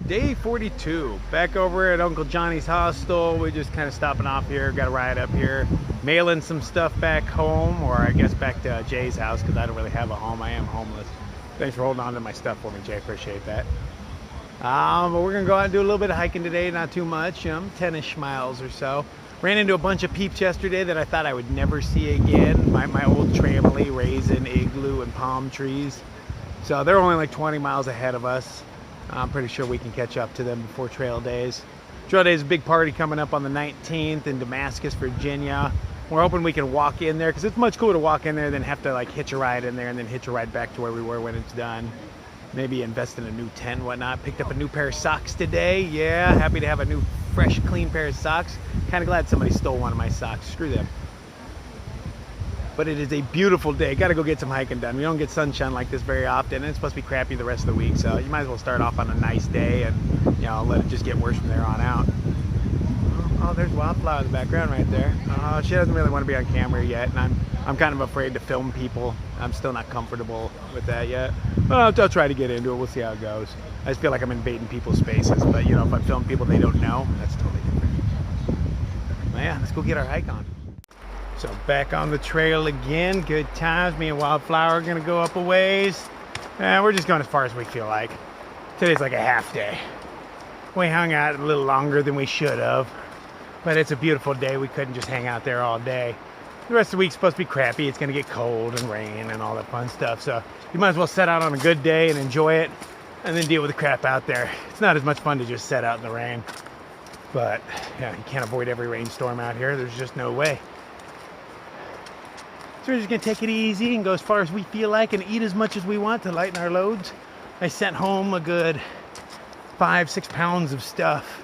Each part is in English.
Day 42, back over at Uncle Johnny's hostel. We're just kind of stopping off here, got a ride up here, mailing some stuff back home, or I guess back to Jay's house, because I don't really have a home. I am homeless. Thanks for holding on to my stuff for me, Jay. Appreciate that. But we're gonna go out and do a little bit of hiking today, not too much, 10-ish miles or so. Ran into a bunch of peeps yesterday that I thought I would never see again. My old tramily, raisin, igloo, and palm trees. So they're only like 20 miles ahead of us. I'm pretty sure we can catch up to them before trail days. Trail days is a big party coming up on the 19th in Damascus, Virginia. We're hoping we can walk in there, because it's much cooler to walk in there than have to like hitch a ride in there and then hitch a ride back to where we were when it's done. Maybe invest in a new tent and whatnot. Picked up a new pair of socks today. Yeah, happy to have a new, fresh, clean pair of socks. Kind of glad somebody stole one of my socks. Screw them. But it is a beautiful day. Got to go get some hiking done. We don't get sunshine like this very often, and it's supposed to be crappy the rest of the week, so you might as well start off on a nice day and let it just get worse from there on out. Oh, there's Wildflower in the background right there. She doesn't really want to be on camera yet, and I'm kind of afraid to film people. I'm still not comfortable with that yet. But I'll try to get into it. We'll see how it goes. I just feel like I'm invading people's spaces, but if I film people they don't know, that's totally different. Well, yeah, let's go get our hike on. So back on the trail again, good times. Me and Wildflower are gonna go up a ways. And we're just going as far as we feel like. Today's like a half day. We hung out a little longer than we should have, but it's a beautiful day. We couldn't just hang out there all day. The rest of the week's supposed to be crappy. It's gonna get cold and rain and all that fun stuff. So you might as well set out on a good day and enjoy it, and then deal with the crap out there. It's not as much fun to just set out in the rain, but yeah, you can't avoid every rainstorm out here. There's just no way. So we're just gonna take it easy and go as far as we feel like and eat as much as we want to lighten our loads. I sent home a good 5-6 pounds of stuff.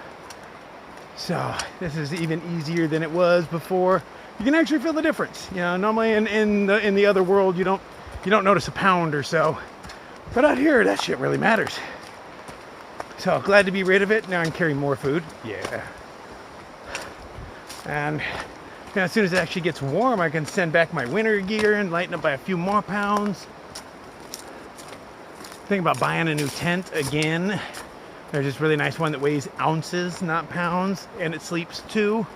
So this is even easier than it was before. You can actually feel the difference. Normally in the other world you don't notice a pound or so. But out here that shit really matters. So glad to be rid of it. Now I can carry more food. Yeah. And as soon as it actually gets warm, I can send back my winter gear and lighten up by a few more pounds. Thinking about buying a new tent again. There's this really nice one that weighs ounces, not pounds, and it sleeps two.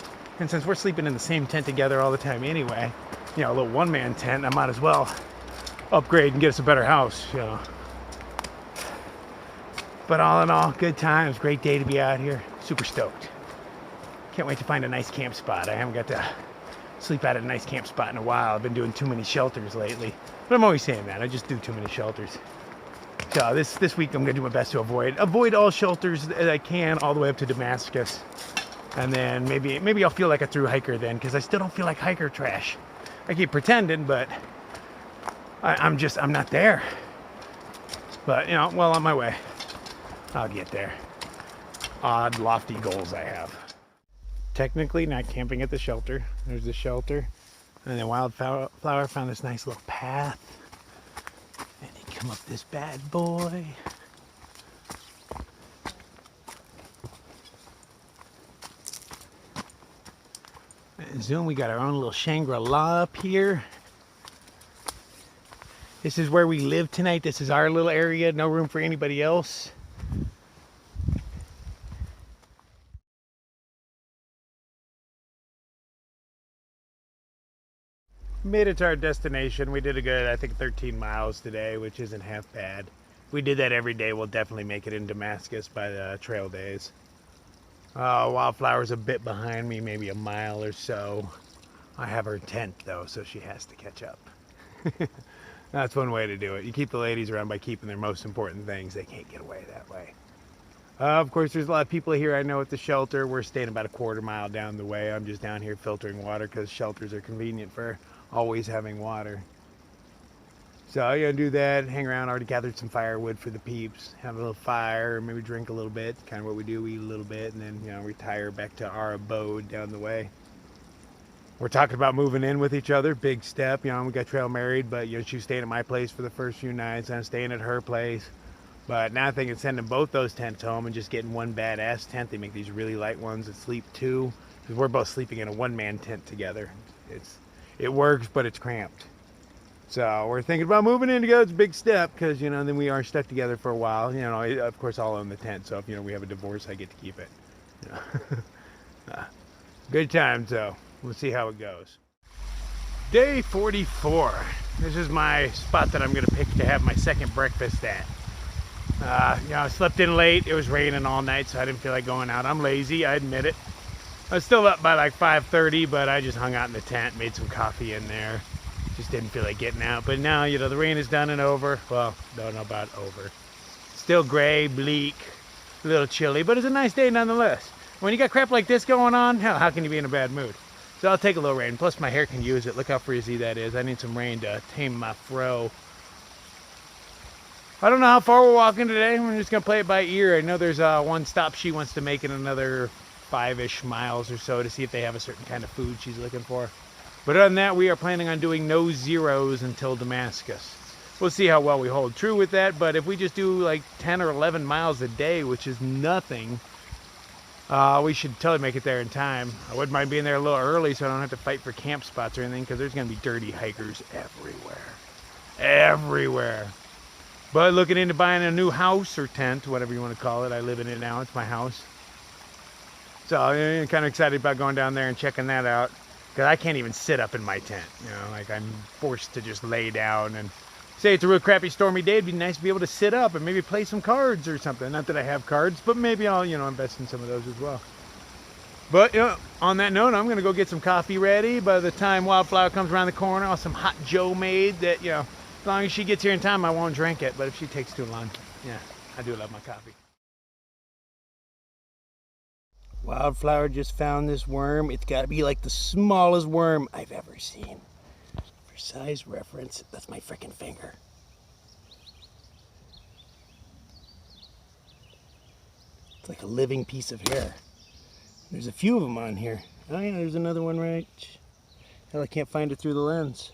And since we're sleeping in the same tent together all the time anyway, a little one-man tent, I might as well upgrade and get us a better house, But all in all, good times, great day to be out here. Super stoked. Can't wait to find a nice camp spot. I haven't got to sleep at a nice camp spot in a while. I've been doing too many shelters lately. But I'm always saying that. I just do too many shelters. So this week I'm going to do my best to avoid all shelters that I can all the way up to Damascus. And then maybe I'll feel like a thru hiker then, because I still don't feel like hiker trash. I keep pretending, but I'm not there. But, well on my way. I'll get there. Odd, lofty goals I have. Technically not camping at the shelter. There's the shelter. And then Wildflower found this nice little path. And you come up this bad boy. And zoom, we got our own little Shangri-La up here. This is where we live tonight. This is our little area. No room for anybody else. Made it to our destination. We did a good, I think, 13 miles today, which isn't half bad. If we did that every day, we'll definitely make it in Damascus by the trail days. Wildflower's a bit behind me, maybe a mile or so. I have her tent though, so she has to catch up. That's one way to do it. You keep the ladies around by keeping their most important things. They can't get away that way. Of course, there's a lot of people here I know at the shelter. We're staying about a quarter mile down the way. I'm just down here filtering water because shelters are convenient for always having water. So I'm gonna do that, hang around. Already gathered some firewood for the peeps, have a little fire, maybe drink a little bit. Kind of what we do, we eat a little bit, and then retire back to our abode down the way. We're talking about moving in with each other, big step. We got trail married, but she's staying at my place for the first few nights. I'm staying at her place. But now I'm thinking sending both those tents home and just getting one badass tent. They make these really light ones that sleep two, because we're both sleeping in a one-man tent together. It works, but it's cramped. So we're thinking about moving in together. It's a big step because, you know, then we are stuck together for a while. You know, of course, I'll own the tent. So if, you know, we have a divorce, I get to keep it. You know? Good times, though. We'll see how it goes. Day 44. This is my spot that I'm going to pick to have my second breakfast at. You know, I slept in late. It was raining all night, so I didn't feel like going out. I'm lazy, I admit it. I was still up by like 5:30, but I just hung out in the tent, made some coffee in there. Just didn't feel like getting out. But now, you know, the rain is done and over. Well, don't know about over. Still gray, bleak, a little chilly, but it's a nice day nonetheless. When you got crap like this going on, hell, how can you be in a bad mood? So I'll take a little rain. Plus my hair can use it. Look how frizzy that is. I need some rain to tame my fro. I don't know how far we're walking today. We're just going to play it by ear. I know there's one stop she wants to make in another 5-ish miles or so to see if they have a certain kind of food she's looking for. But other than that, we are planning on doing no zeros until Damascus. We'll see how well we hold true with that, but if we just do like 10 or 11 miles a day, which is nothing, we should totally make it there in time. I wouldn't mind being there a little early so I don't have to fight for camp spots or anything, because there's going to be dirty hikers everywhere. Everywhere. But looking into buying a new house or tent, whatever you want to call it. I live in it now. It's my house. So I'm kind of excited about going down there and checking that out. Because I can't even sit up in my tent. You know, like I'm forced to just lay down. And say it's a real crappy stormy day, it'd be nice to be able to sit up and maybe play some cards or something. Not that I have cards, but maybe I'll, you know, invest in some of those as well. But, you know, on that note, I'm going to go get some coffee ready. By the time Wildflower comes around the corner, I'll have some hot Joe made that, you know, as long as she gets here in time, I won't drink it. But if she takes too long, yeah, I do love my coffee. Wildflower just found this worm. It's got to be like the smallest worm I've ever seen. For size reference, that's my frickin' finger. It's like a living piece of hair. There's a few of them on here. Oh yeah, there's another one right. Hell, I can't find it through the lens.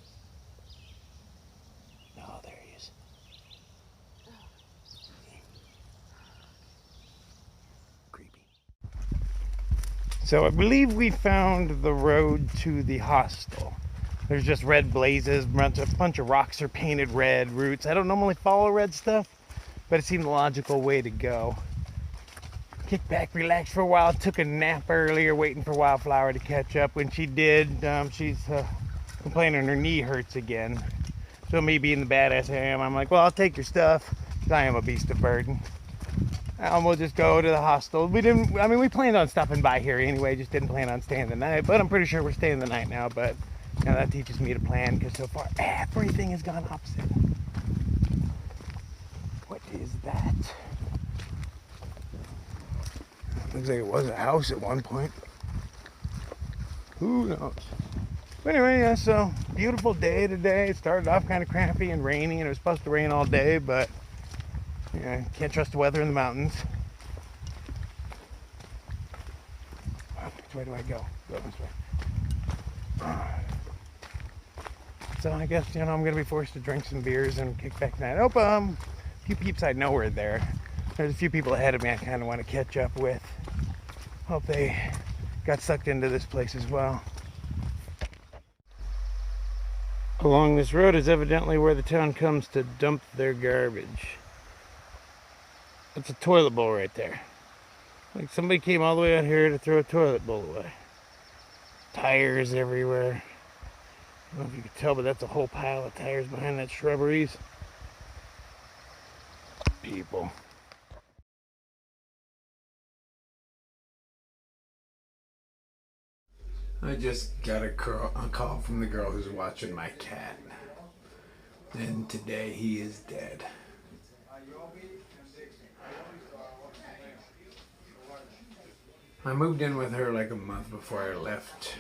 Oh, there he is. Creepy. So I believe we found the road to the hostel. There's just red blazes, a bunch of rocks are painted red, roots. I don't normally follow red stuff, but it seemed the logical way to go. Kick back, relax for a while, took a nap earlier waiting for Wildflower to catch up. When she did, she's complaining her knee hurts again. So me being the badass I am, I'm like, well, I'll take your stuff, because I am a beast of burden. And we'll just go to the hostel. We planned on stopping by here anyway, just didn't plan on staying the night, but I'm pretty sure we're staying the night now, but you know, that teaches me to plan, because so far everything has gone opposite. What is that? Looks like it was a house at one point. Who knows? But anyway, yeah, so beautiful day today. It started off kind of crappy and rainy, and it was supposed to rain all day, but yeah, can't trust the weather in the mountains. Which way do I go? Go this way. So I guess, you know, I'm going to be forced to drink some beers and kick back tonight. Oh, a few peeps I know are there. There's a few people ahead of me I kind of want to catch up with. Hope they got sucked into this place as well. Along this road is evidently where the town comes to dump their garbage. That's a toilet bowl right there. Like somebody came all the way out here to throw a toilet bowl away. Tires everywhere. I don't know if you can tell, but that's a whole pile of tires behind that shrubberies. People. I just got a call from the girl who's watching my cat. And today he is dead. I moved in with her like a month before I left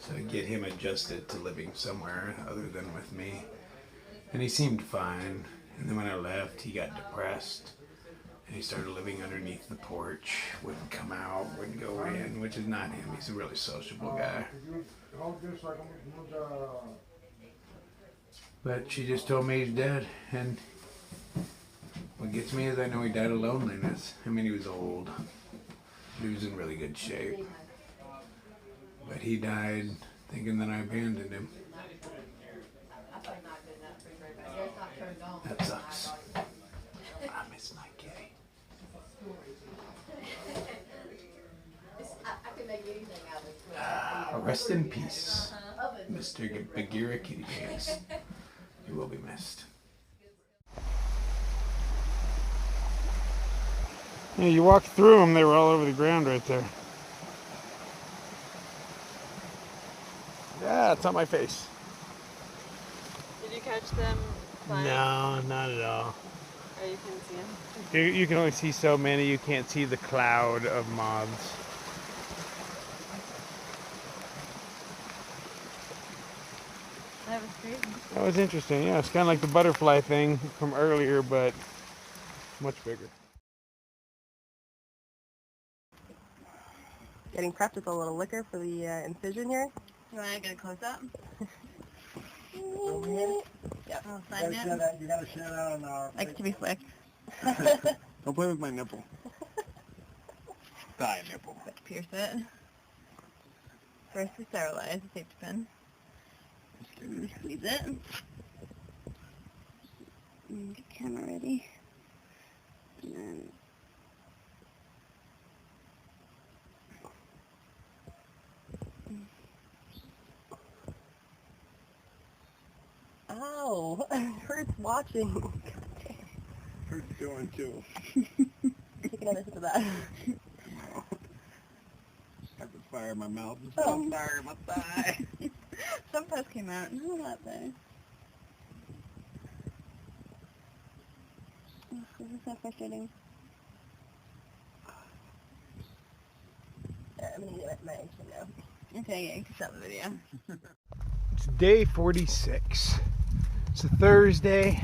to get him adjusted to living somewhere other than with me. And he seemed fine. And then when I left, he got depressed. And he started living underneath the porch. Wouldn't come out, wouldn't go in, which is not him. He's a really sociable guy. But she just told me he's dead. And what gets me is I know he died of loneliness. I mean, he was old. He was in really good shape. But he died thinking that I abandoned him. That sucks. I miss my kitty. Rest in peace, Mr. Bagheera Kitty James. You will be missed. Yeah, you walk through them, they were all over the ground right there. Yeah, it's on my face. Did you catch them flying? No, not at all. Or you couldn't see them? You can only see so many. You can't see the cloud of moths. That was crazy. That was interesting. Yeah, it's kind of like the butterfly thing from earlier, but much bigger. Getting prepped with a little liquor for the incision here. You want to get a close-up? Yep. Oh, sign it. You gotta share that on our... Like to be flicked. Don't play with my nipple. Thigh nipple. Let's pierce it. First we sterilize the safety pin. And squeeze it. And get camera ready. And then... Ow! It hurts watching. Hurts doing too. Take another sip of that. Have the fire in my mouth. Oh, fire in my thigh. Some pus came out. Not that bad. Oh, this is so frustrating. I'm gonna get my action now. Okay, yeah, you can stop the video. It's day 46. It's a Thursday.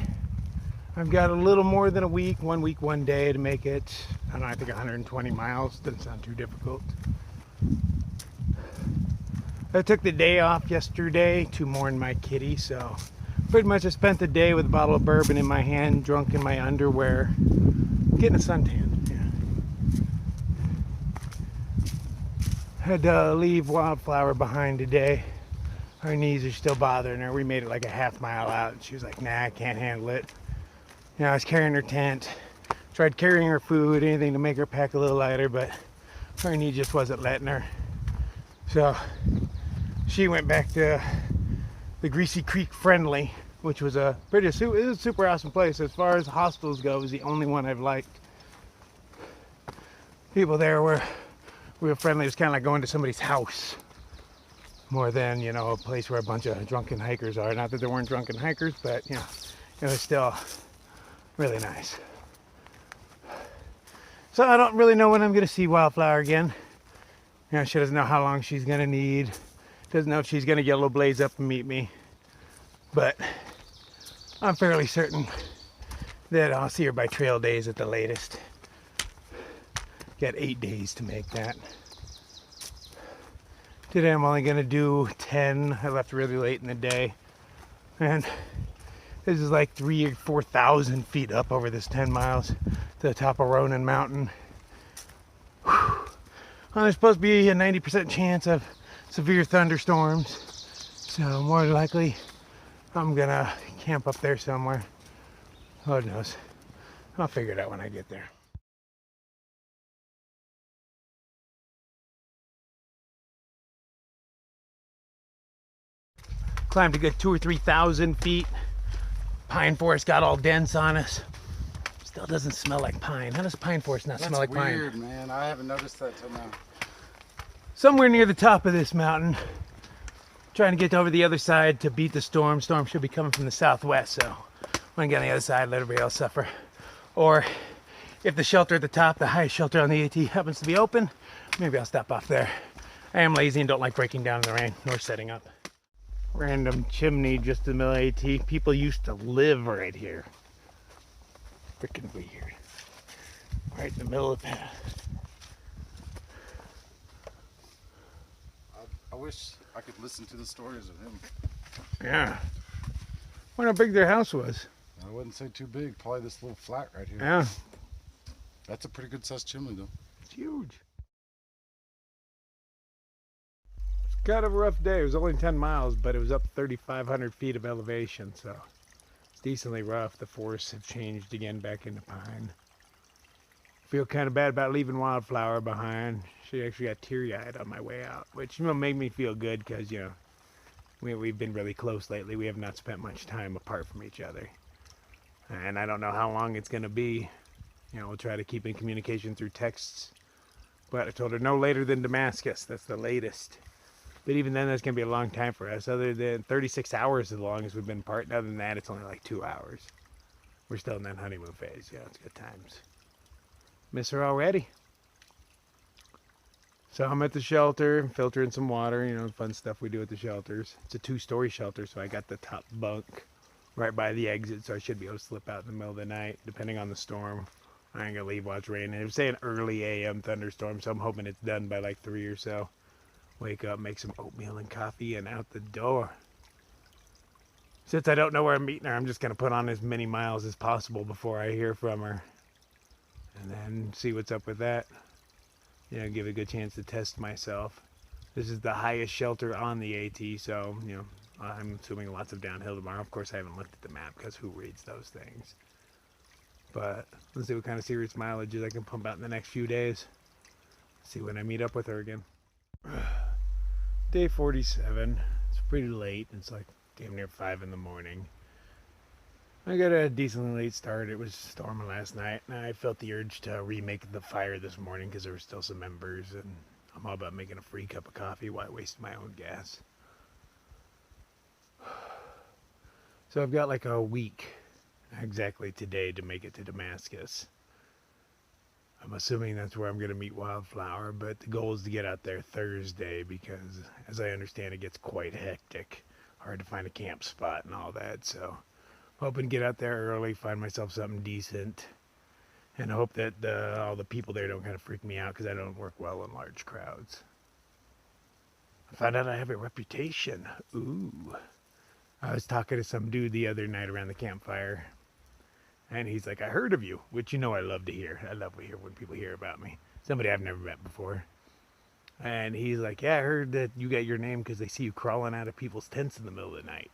I've got a little more than a week, 1 week, 1 day to make it. I don't know, I think 120 miles. Doesn't sound too difficult. I took the day off yesterday to mourn my kitty, so pretty much I spent the day with a bottle of bourbon in my hand, drunk in my underwear, getting a suntan. Yeah. Had to leave Wildflower behind today. Her knees are still bothering her. We made it like a half mile out and she was like, nah, I can't handle it. You know, I was carrying her tent, tried carrying her food, anything to make her pack a little lighter, but her knee just wasn't letting her. So she went back to the Greasy Creek Friendly, which was it was a super awesome place. As far as hostels go, it was the only one I've liked. People there were real friendly. It was kind of like going to somebody's house more than, you know, a place where a bunch of drunken hikers are. Not that there weren't drunken hikers, but, you know, it was still really nice. So I don't really know when I'm going to see Wildflower again. You know, she doesn't know how long she's going to need. Doesn't know if she's going to Yellow Blaze up and meet me. But I'm fairly certain that I'll see her by trail days at the latest. Got 8 days to make that. Today I'm only going to do 10. I left really late in the day. And this is like 3,000 or 4,000 feet up over this 10 miles to the top of Ronan Mountain. Well, there's supposed to be a 90% chance of severe thunderstorms. So more than likely I'm going to camp up there somewhere. Who knows? I'll figure it out when I get there. Climbed a good 2,000 or 3,000 feet. Pine forest got all dense on us. Still doesn't smell like pine. How does pine forest not smell like pine? That's weird, man. I haven't noticed that till now. Somewhere near the top of this mountain, trying to get over the other side to beat the storm. Storm should be coming from the southwest, so when I get on the other side, let everybody else suffer. Or if the shelter at the top, the highest shelter on the AT, happens to be open, maybe I'll stop off there. I am lazy and don't like breaking down in the rain nor setting up. Random chimney just in the middle of AT. People used to live right here. Freaking weird. Right in the middle of the path. I wish I could listen to the stories of him. Yeah. I wonder how big their house was. I wouldn't say too big. Probably this little flat right here. Yeah. That's a pretty good sized chimney though. It's huge. Kind of a rough day. It was only 10 miles, but it was up 3,500 feet of elevation, so it's decently rough. The forests have changed again back into pine. Feel kind of bad about leaving Wildflower behind. She actually got teary-eyed on my way out, which, you know, made me feel good because, you know, we've been really close lately. We have not spent much time apart from each other. And I don't know how long it's going to be. You know, we'll try to keep in communication through texts. But I told her no later than Damascus. That's the latest. But even then, that's going to be a long time for us. Other than 36 hours as long as we've been apart. And other than that, it's only like 2 hours. We're still in that honeymoon phase. Yeah, it's good times. Miss her already. So I'm at the shelter, filtering some water, you know, fun stuff we do at the shelters. It's a 2-story shelter, so I got the top bunk right by the exit, so I should be able to slip out in the middle of the night, depending on the storm. I ain't gonna leave while it's raining. It was saying early AM thunderstorm, so I'm hoping it's done by like 3 or so. Wake up, make some oatmeal and coffee, and out the door. Since I don't know where I'm meeting her, I'm just gonna put on as many miles as possible before I hear from her. And then see what's up with that. You know, give it a good chance to test myself. This is the highest shelter on the AT, so, you know, I'm assuming lots of downhill tomorrow. Of course, I haven't looked at the map because who reads those things? But let's see what kind of serious mileages I can pump out in the next few days. See when I meet up with her again. Day 47. It's pretty late. It's like damn near 5 in the morning. I got a decently late start. It was storming last night, and I felt the urge to remake the fire this morning because there were still some embers, and I'm all about making a free cup of coffee while I waste my own gas. So I've got like a week, exactly today, to make it to Damascus. I'm assuming that's where I'm going to meet Wildflower, but the goal is to get out there Thursday because, as I understand, it gets quite hectic. Hard to find a camp spot and all that, so hoping to get out there early, find myself something decent, and hope that all the people there don't kind of freak me out because I don't work well in large crowds. I found out I have a reputation. Ooh. I was talking to some dude the other night around the campfire, and he's like, I heard of you, which you know I love to hear. I love to hear when people hear about me. Somebody I've never met before. And he's like, yeah, I heard that you got your name because they see you crawling out of people's tents in the middle of the night.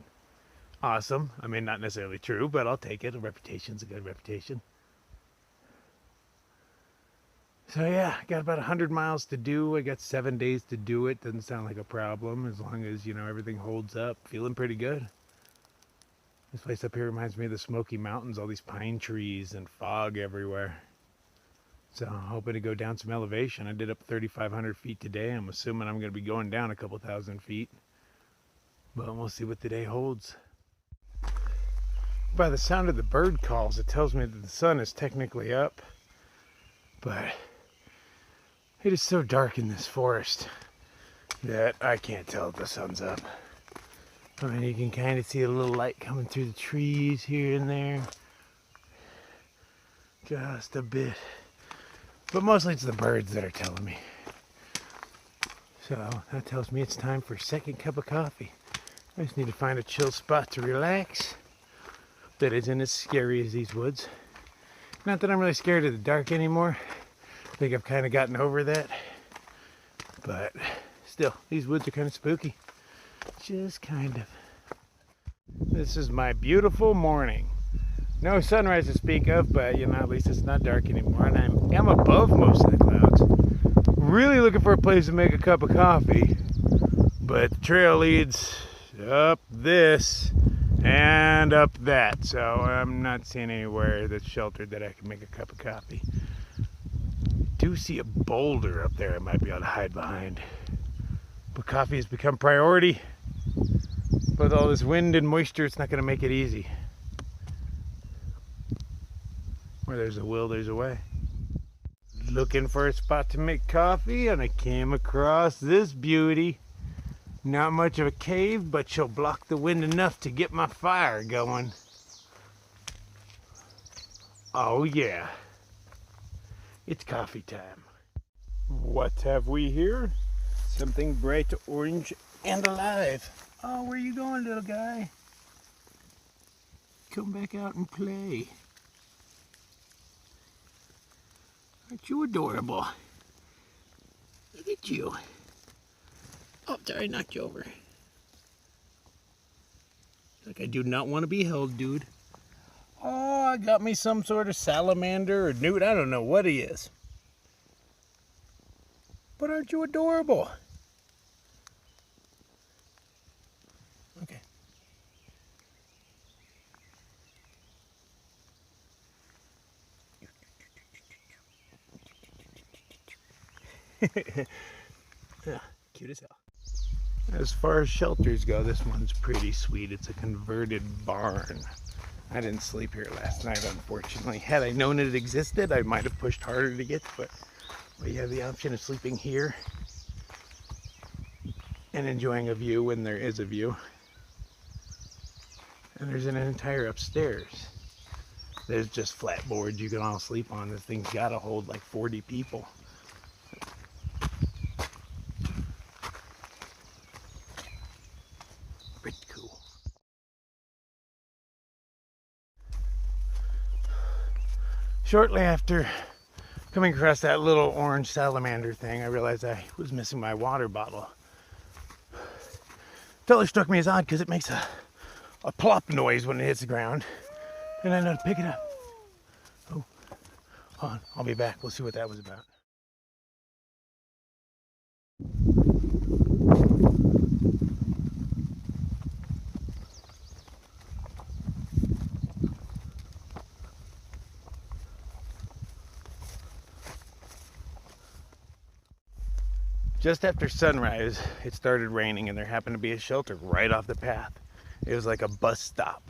Awesome. I mean, not necessarily true, but I'll take it. A reputation's a good reputation. So yeah, I got about 100 miles to do. I got 7 days to do it. Doesn't sound like a problem as long as, you know, everything holds up. Feeling pretty good. This place up here reminds me of the Smoky Mountains, all these pine trees and fog everywhere. So I'm hoping to go down some elevation. I did up 3,500 feet today. I'm assuming I'm going to be going down a couple thousand feet. But we'll see what the day holds. By the sound of the bird calls, it tells me that the sun is technically up. But it is so dark in this forest that I can't tell if the sun's up. I mean, you can kind of see a little light coming through the trees here and there. Just a bit. But mostly it's the birds that are telling me. So that tells me it's time for a second cup of coffee. I just need to find a chill spot to relax that isn't as scary as these woods. Not that I'm really scared of the dark anymore. I think I've kind of gotten over that. But still, these woods are kind of spooky. Just kind of. This is my beautiful morning. No sunrise to speak of, but you know, at least it's not dark anymore, and I'm above most of the clouds. Really looking for a place to make a cup of coffee, but the trail leads up this and up that, so I'm not seeing anywhere that's sheltered that I can make a cup of coffee. I do see a boulder up there I might be able to hide behind, but coffee has become priority. With all this wind and moisture, it's not going to make it easy. Where there's a will, there's a way. Looking for a spot to make coffee, and I came across this beauty. Not much of a cave, but she'll block the wind enough to get my fire going. Oh yeah. It's coffee time. What have we here? Something bright orange and alive. Oh, where you going, little guy? Come back out and play. Aren't you adorable? Look at you. Oh, sorry, I knocked you over. Like I do not want to be held, dude. Oh, I got me some sort of salamander or newt. I don't know what he is. But aren't you adorable? Okay. Yeah, cute as hell. As far as shelters go, this one's pretty sweet. It's a converted barn. I didn't sleep here last night, unfortunately. Had I known it existed, I might have pushed harder to get to it. But you have the option of sleeping here and enjoying a view when there is a view. And there's an entire upstairs. There's just flat boards you can all sleep on. This thing's gotta hold like 40 people. Pretty cool. Shortly after coming across that little orange salamander thing, I realized I was missing my water bottle. Totally struck me as odd because it makes a plop noise when it hits the ground. And I know to pick it up. Oh, hold on, I'll be back. We'll see what that was about. Just after sunrise, it started raining and there happened to be a shelter right off the path. It was like a bus stop,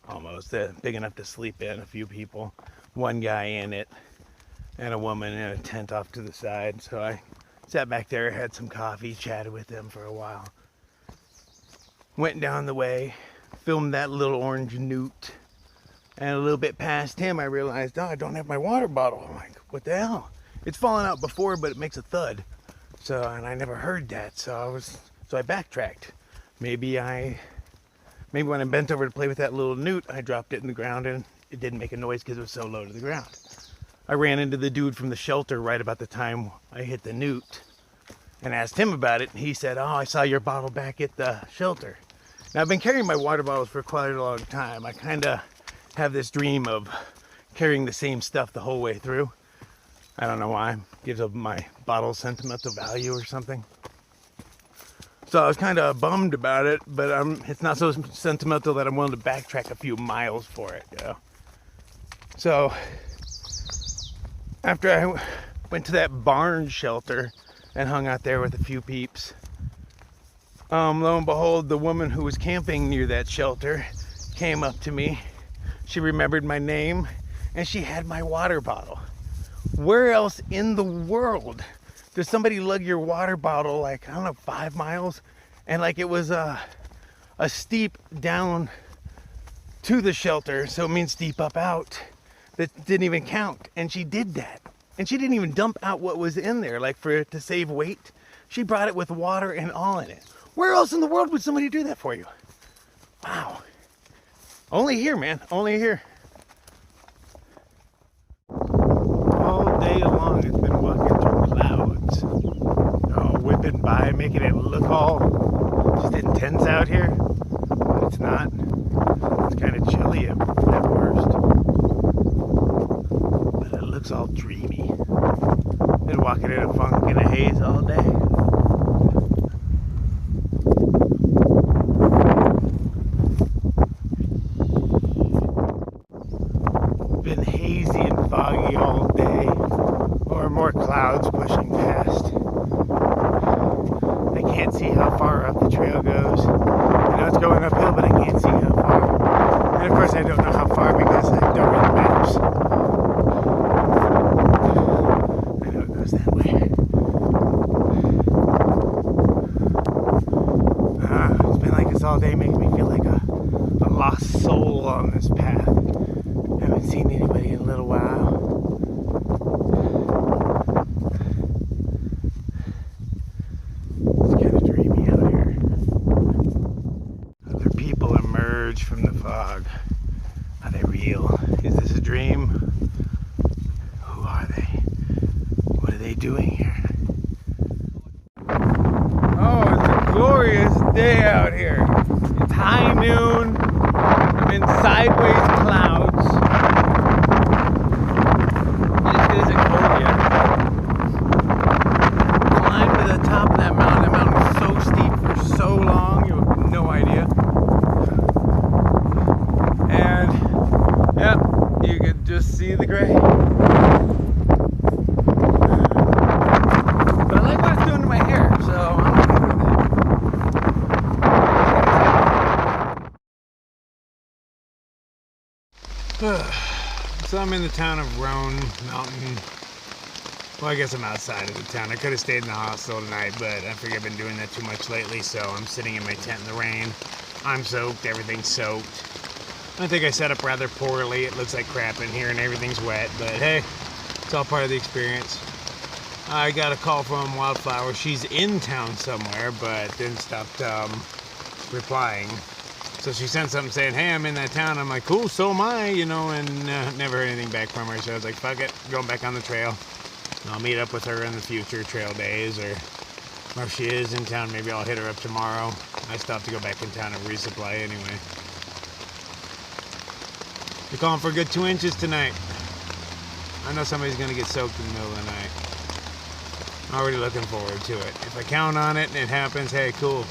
almost, big enough to sleep in, a few people, one guy in it, and a woman in a tent off to the side. So I sat back there, had some coffee, chatted with them for a while. Went down the way, filmed that little orange newt, and a little bit past him I realized, oh, I don't have my water bottle. I'm like, what the hell? It's fallen out before, but it makes a thud. So, and I never heard that, so I backtracked. Maybe when I bent over to play with that little newt, I dropped it in the ground and it didn't make a noise because it was so low to the ground. I ran into the dude from the shelter right about the time I hit the newt and asked him about it. And he said, oh, I saw your bottle back at the shelter. Now, I've been carrying my water bottles for quite a long time. I kind of have this dream of carrying the same stuff the whole way through. I don't know why. Gives up my bottle sentimental value or something. So I was kind of bummed about it, but it's not so sentimental that I'm willing to backtrack a few miles for it, you know. So after I went to that barn shelter and hung out there with a few peeps, lo and behold, the woman who was camping near that shelter came up to me. She remembered my name and she had my water bottle. Where else in the world does somebody lug your water bottle like, I don't know, 5 miles? And like it was a steep down to the shelter, so it means steep up out, that didn't even count. And she did that. And she didn't even dump out what was in there, like for it to save weight. She brought it with water and all in it. Where else in the world would somebody do that for you? Wow. Only here, man. Only here. All day long it's been walking through clouds. Oh, whipping by, making it look all just intense out here. But it's not. It's kind of chilly at worst. But it looks all dreamy. Been walking in a funk and a haze all day. Been hazy and foggy all day, or more clouds pushing past. I can't see how far up the trail goes. I know it's going uphill, but I can't see how far. And of course I don't know how far because I don't read the maps. I know it goes that way. It's been like this all day, making me feel like a lost soul on this path. Haven't seen anybody in a little while. It's kind of dreamy out here. Other people emerge from the fog. Are they real? Is this a dream? Who are they? What are they doing here? Oh, it's a glorious day out here. It's high noon. I'm in sideways clouds. So I'm in the town of Roan Mountain. Well, I guess I'm outside of the town. I could have stayed in the hostel tonight, but I figure I've been doing that too much lately, so I'm sitting in my tent in the rain. I'm soaked, everything's soaked. I think I set up rather poorly. It looks like crap in here and everything's wet, but hey, it's all part of the experience. I got a call from Wildflower. She's in town somewhere, but then stopped replying. So she sent something saying, hey, I'm in that town. I'm like, cool, so am I, you know, and never heard anything back from her. So I was like, fuck it, going back on the trail. I'll meet up with her in the future trail days, or if she is in town, maybe I'll hit her up tomorrow. I still have to go back in town and resupply anyway. They're calling for a good 2 inches tonight. I know somebody's going to get soaked in the middle of the night. Already looking forward to it. If I count on it and it happens, hey, cool.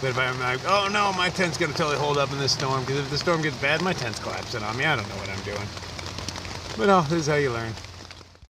But if I'm like, oh no, my tent's going to totally hold up in this storm, because if the storm gets bad, my tent's collapsing on me. I don't know what I'm doing. But no, this is how you learn.